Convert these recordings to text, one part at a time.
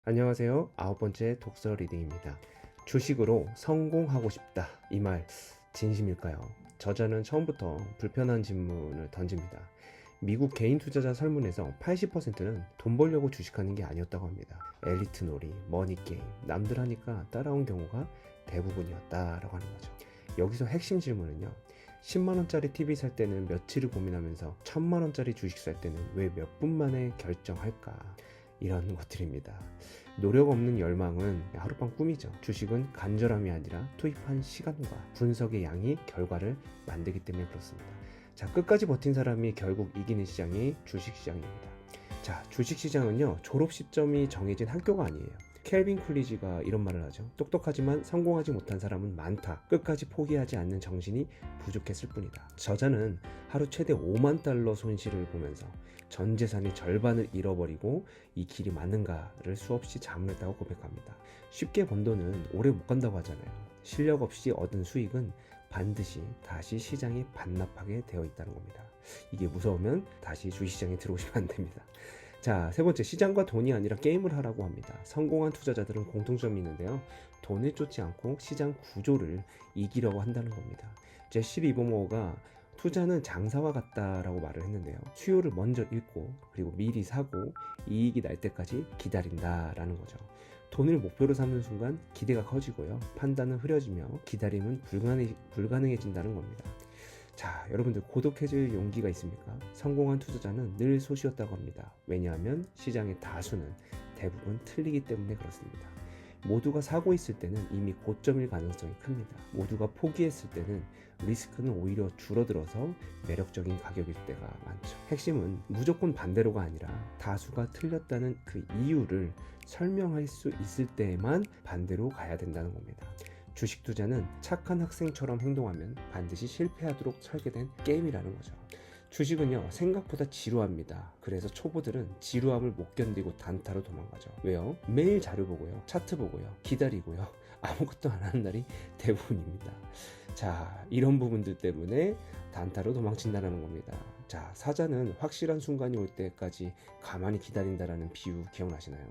안녕하세요. 9번째 독서 리딩입니다. 주식으로 성공하고 싶다. 이 말 진심일까요? 저자는 처음부터 불편한 질문을 던집니다. 미국 개인 투자자 설문에서 80%는 돈 벌려고 주식하는 게 아니었다고 합니다. 엘리트 놀이, 머니게임, 남들 하니까 따라온 경우가 대부분이었다라고 하는 거죠. 여기서 핵심 질문은요. 10만원짜리 TV 살 때는 며칠을 고민하면서 1000만원짜리 주식 살 때는 왜 몇 분 만에 결정할까? 이런 것들입니다. 노력 없는 열망은 하룻밤 꿈이죠. 주식은 간절함이 아니라 투입한 시간과 분석의 양이 결과를 만들기 때문에 그렇습니다. 자, 끝까지 버틴 사람이 결국 이기는 시장이 주식시장입니다. 자, 주식시장은요, 졸업 시점이 정해진 학교가 아니에요. 켈빈 쿨리지가 이런 말을 하죠. 똑똑하지만 성공하지 못한 사람은 많다. 끝까지 포기하지 않는 정신이 부족했을 뿐이다. 저자는 하루 최대 5만 달러 손실을 보면서 전 재산의 절반을 잃어버리고 이 길이 맞는가를 수없이 자문했다고 고백합니다. 쉽게 번 돈은 오래 못 간다고 하잖아요. 실력 없이 얻은 수익은 반드시 다시 시장에 반납하게 되어 있다는 겁니다. 이게 무서우면 다시 주식시장에 들어오시면 안 됩니다. 자, 세 번째, 시장과 돈이 아니라 게임을 하라고 합니다. 성공한 투자자들은 공통점이 있는데요. 돈을 쫓지 않고 시장 구조를 이기려고 한다는 겁니다. 제시 리버모어가 투자는 장사와 같다라고 말을 했는데요. 수요를 먼저 읽고 그리고 미리 사고 이익이 날 때까지 기다린다라는 거죠. 돈을 목표로 삼는 순간 기대가 커지고요. 판단은 흐려지며 기다림은 불가능해진다는 겁니다. 자, 여러분들 고독해질 용기가 있습니까? 성공한 투자자는 늘 소시였다고 합니다. 왜냐하면 시장의 다수는 대부분 틀리기 때문에 그렇습니다. 모두가 사고 있을 때는 이미 고점일 가능성이 큽니다. 모두가 포기했을 때는 리스크는 오히려 줄어들어서 매력적인 가격일 때가 많죠. 핵심은 무조건 반대로가 아니라 다수가 틀렸다는 그 이유를 설명할 수 있을 때에만 반대로 가야 된다는 겁니다. 주식 투자는 착한 학생처럼 행동하면 반드시 실패하도록 설계된 게임이라는 거죠. 주식은요, 생각보다 지루합니다. 그래서 초보들은 지루함을 못 견디고 단타로 도망가죠. 왜요? 매일 자료 보고요, 차트 보고요, 기다리고요, 아무것도 안 하는 날이 대부분입니다. 자, 이런 부분들 때문에 단타로 도망친다는 겁니다. 자, 사자는 확실한 순간이 올 때까지 가만히 기다린다라는 비유 기억나시나요?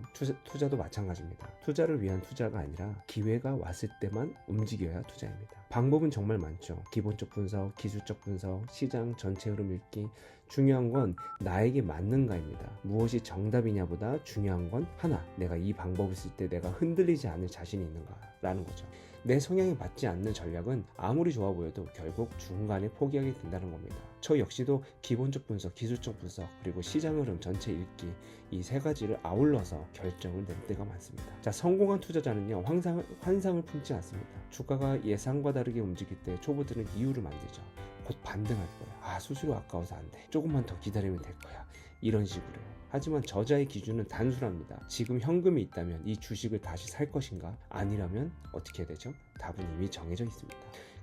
투자도 마찬가지입니다. 투자를 위한 투자가 아니라 기회가 왔을 때만 움직여야 투자입니다. 방법은 정말 많죠. 기본적 분석, 기술적 분석, 시장 전체 흐름 읽기. 중요한 건 나에게 맞는가입니다. 무엇이 정답이냐보다 중요한 건 하나, 내가 이 방법을 쓸 때 내가 흔들리지 않을 자신이 있는가라는 거죠. 내 성향에 맞지 않는 전략은 아무리 좋아 보여도 결국 중간에 포기하게 된다는 겁니다. 저 역시도 기본적 분석, 기술적 분석, 그리고 시장 흐름 전체 읽기, 이 세 가지를 아울러서 결정을 낼 때가 많습니다. 자, 성공한 투자자는요, 환상을 품지 않습니다. 주가가 예상과 다르게 움직일 때 초보들은 이유를 만들죠. 곧 반등할 거야. 아, 수수료 아까워서 안 돼. 조금만 더 기다리면 될 거야. 이런 식으로요. 하지만 저자의 기준은 단순합니다. 지금 현금이 있다면 이 주식을 다시 살 것인가? 아니라면 어떻게 해야 되죠? 답은 이미 정해져 있습니다.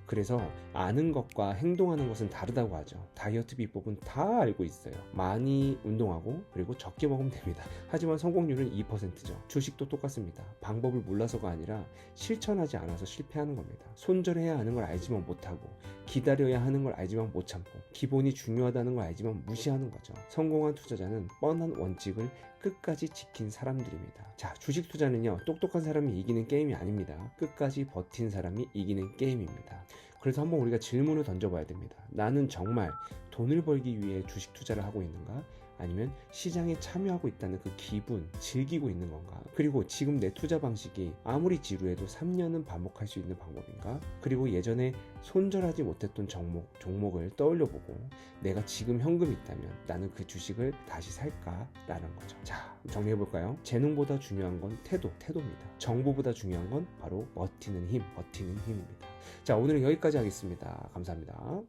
그래서 아는 것과 행동하는 것은 다르다고 하죠. 다이어트 비법은 다 알고 있어요. 많이 운동하고 그리고 적게 먹으면 됩니다. 하지만 성공률은 2%죠. 주식도 똑같습니다. 방법을 몰라서가 아니라 실천하지 않아서 실패하는 겁니다. 손절해야 하는 걸 알지만 못하고, 기다려야 하는 걸 알지만 못 참고, 기본이 중요하다는 걸 알지만 무시하는 거죠. 성공한 투자자는 뻔한 원칙을 끝까지 지킨 사람들입니다. 자, 주식 투자는요, 똑똑한 사람이 이기는 게임이 아닙니다. 끝까지 버틴 사람이 이기는 게임입니다. 그래서 한번 우리가 질문을 던져봐야 됩니다. 나는 정말 돈을 벌기 위해 주식 투자를 하고 있는가? 아니면 시장에 참여하고 있다는 그 기분, 즐기고 있는 건가? 그리고 지금 내 투자 방식이 아무리 지루해도 3년은 반복할 수 있는 방법인가? 그리고 예전에 손절하지 못했던 종목을 떠올려보고 내가 지금 현금이 있다면 나는 그 주식을 다시 살까? 라는 거죠. 자, 정리해볼까요? 재능보다 중요한 건 태도입니다. 정보보다 중요한 건 바로 버티는 힘입니다. 자, 오늘은 여기까지 하겠습니다. 감사합니다.